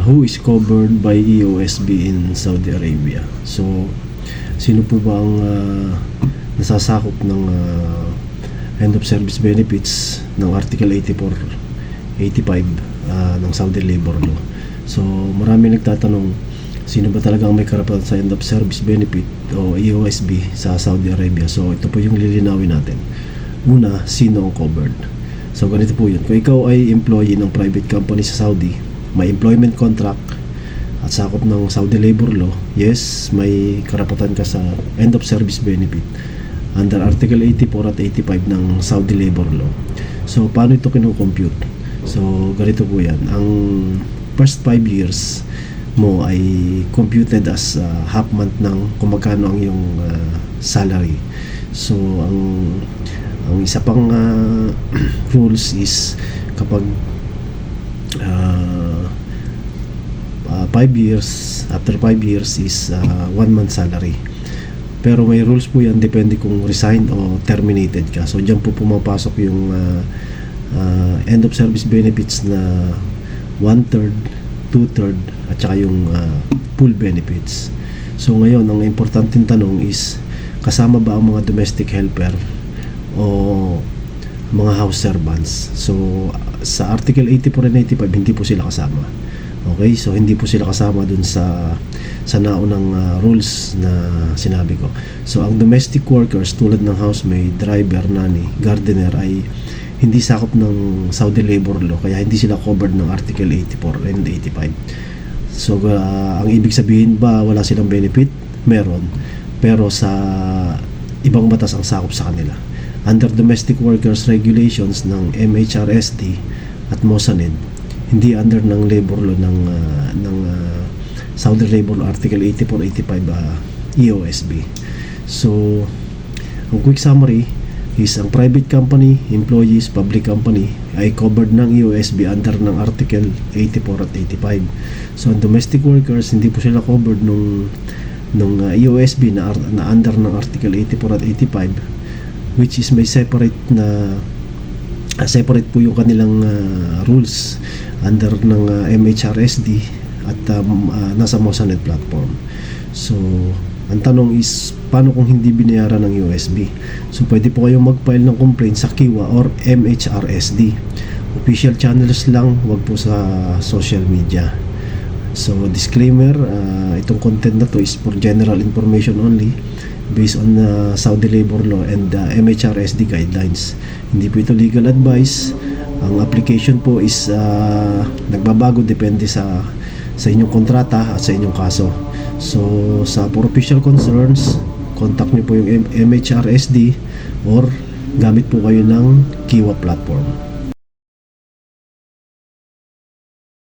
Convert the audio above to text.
who is covered by EOSB in Saudi Arabia. So, sino po ba ang nasasakop ng end of service benefits ng Article 84-85 ng Saudi Labor Law? So, marami nagtatanong, sino ba talagang may karapatan sa end of service benefit o EOSB sa Saudi Arabia? So, ito po yung lilinawin natin. Una, sino ang covered? So, ganito po yun. Kung ikaw ay employee ng private company sa Saudi, may employment contract at sakop ng Saudi Labor Law, yes, may karapatan ka sa end of service benefit under Article 84 at 85 ng Saudi Labor Law. So, paano ito kinukompute? So, ganito po yan. Ang first 5 years mo ay computed as half month ng kung magkano ang iyong salary. So, ang isa pang rules is kapag 5 years, after 5 years is 1 month salary. Pero may rules po yan, depende kung resigned o terminated ka. So dyan po pumapasok yung end of service benefits na 1/3, 2/3 at saka yung full benefits. So ngayon, ang importanteng tanong is, kasama ba ang mga domestic helper o mga house servants? So sa Article 84 and 85, hindi po sila kasama. Okay, so hindi po sila kasama dun sa naunang rules na sinabi ko. So ang domestic workers tulad ng housemaid, driver, nanny, gardener ay hindi sakop ng Saudi Labor Law, kaya hindi sila covered ng Article 84 and 85. So ang ibig sabihin ba wala silang benefit? Meron, pero sa ibang batas ang sakop sa kanila. Under domestic workers regulations ng MHRSD at MOSANED, hindi under ng labor law ng Saudi Labor Law Article 84-85 EOSB. So, ang quick summary is ang private company, employees, public company ay covered ng EOSB under ng Article 84 at 85. So, ang domestic workers, hindi po sila covered nung EOSB na under ng Article 84 at 85, which is may separate po yung kanilang rules under ng MHRSD at nasa MOSANED platform. So, ang tanong is, paano kung hindi binayaran ng USB? So, pwede po kayong mag-file ng complaint sa Kiwa or MHRSD. Official channels lang, wag po sa social media. So, disclaimer, itong content na to is for general information only based on Saudi Labor Law and MHRSD guidelines. Hindi po ito legal advice. Ang application po is nagbabago, depende sa inyong kontrata at sa inyong kaso. So, for official concerns, contact niyo po yung MHRSD or gamit po kayo ng Kiwa platform.